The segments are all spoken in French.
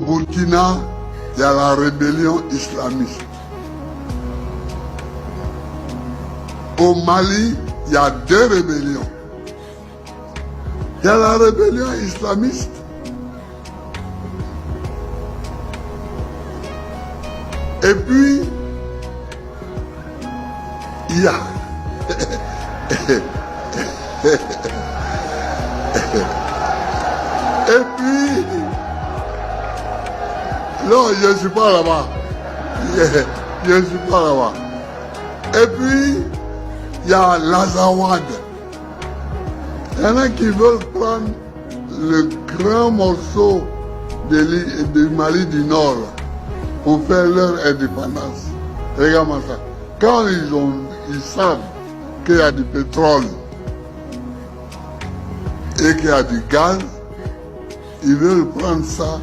Burkina, il y a la rébellion islamiste. Au Mali, il y a 2 rébellions. Il y a la rébellion islamiste. Et puis, il y a... Et puis... Non, je ne suis pas là-bas. Je ne suis pas là-bas. Et puis, il y a l'Azawad. Il y en a qui veulent prendre le grand morceau du Mali du Nord pour faire leur indépendance. Regarde-moi ça. Quand ils savent qu'il y a du pétrole et qu'il y a du gaz, ils veulent prendre ça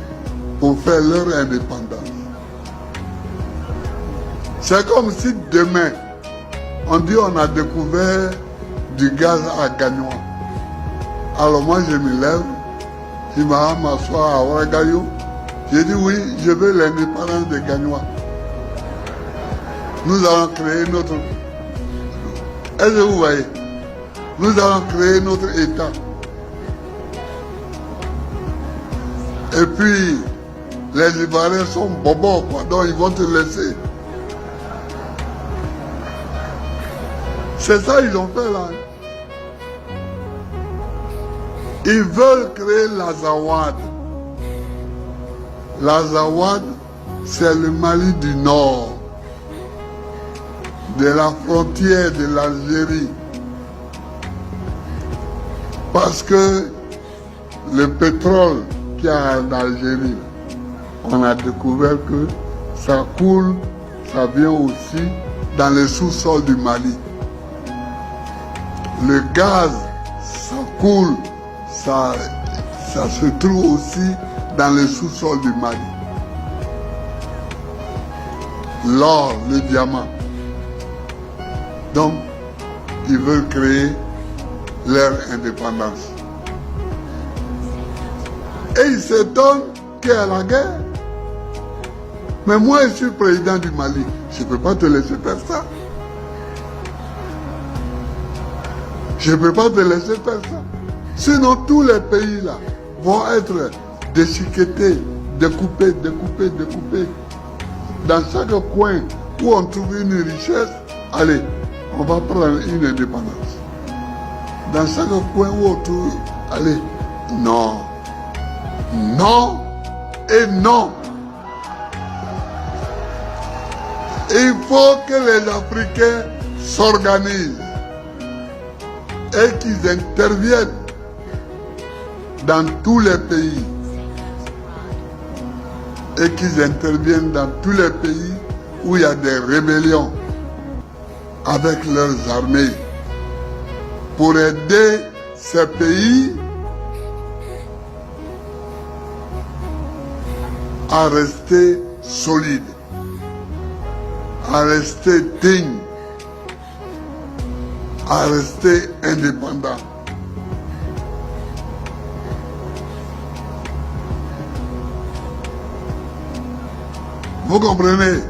pour faire leur indépendance. C'est comme si demain, on dit on a découvert du gaz à Gagnois. Alors moi je me lève, je m'assois à Ouagadougou, je dis oui, je veux l'indépendance des Gagnois. Nous allons créer notre... Est-ce que vous voyez? Nous allons créer notre État. Et puis, les Ivoiriens sont bobos, quoi, donc ils vont te laisser. C'est ça qu'ils ont fait là. Ils veulent créer l'Azawad. L'Azawad, c'est le Mali du Nord, de la frontière de l'Algérie. Parce que le pétrole qu'il y a en Algérie, on a découvert que ça coule, ça vient aussi dans le sous-sol du Mali. Le gaz, ça coule, ça se trouve aussi dans le sous-sol du Mali. L'or, le diamant. Donc, ils veulent créer leur indépendance. Et ils s'étonnent qu'il y a la guerre. Mais moi, je suis président du Mali. Je ne peux pas te laisser faire ça. Je ne peux pas te laisser faire ça. Sinon, tous les pays là vont être déchiquetés, découpés. Dans chaque coin où on trouve une richesse, allez, on va prendre une indépendance. Dans chaque coin où on trouve, allez, non. Non et non. Il faut que les Africains s'organisent et qu'ils interviennent dans tous les pays. Et qu'ils interviennent dans tous les pays où il y a des rébellions avec leurs armées pour aider ces pays à rester solides, à rester dignes, à rester indépendants. Vous comprenez?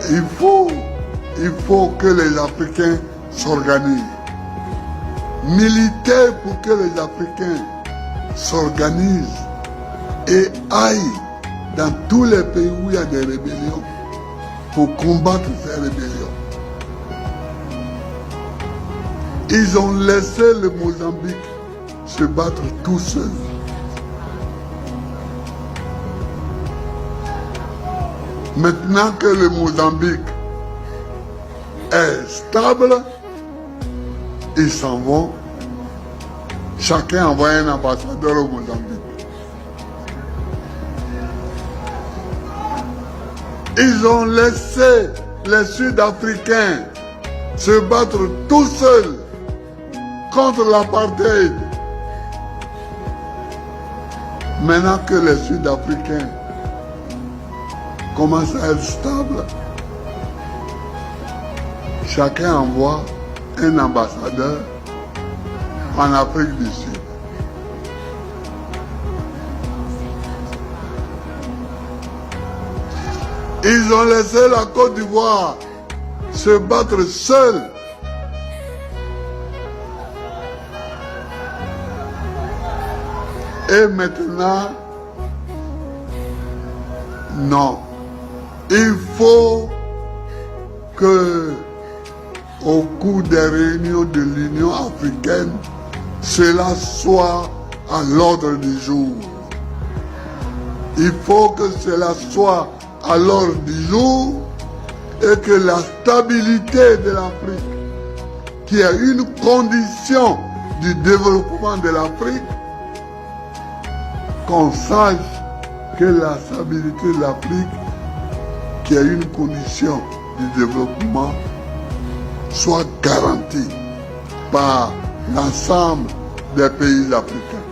Il faut que les Africains s'organisent. Militer pour que les Africains s'organisent et aillent dans tous les pays où il y a des rébellions pour combattre ces rébellions. Ils ont laissé le Mozambique se battre tout seul. Maintenant que le Mozambique est stable, ils s'en vont. Chacun envoie un ambassadeur au Mozambique. Ils ont laissé les Sud-Africains se battre tout seuls contre l'apartheid. Maintenant que les Sud-Africains commencent à être stables, chacun envoie un ambassadeur en Afrique du Sud. Ils ont laissé la Côte d'Ivoire se battre seule. Et maintenant, non. Il faut que, au cours des réunions de l'Union africaine, cela soit à l'ordre du jour. Il faut que cela soit à l'ordre du jour et que la stabilité de l'Afrique, qui est une condition du développement de l'Afrique, qu'on sache que la stabilité de l'Afrique, qui est une condition du développement, soit garantie par l'ensemble des pays africains.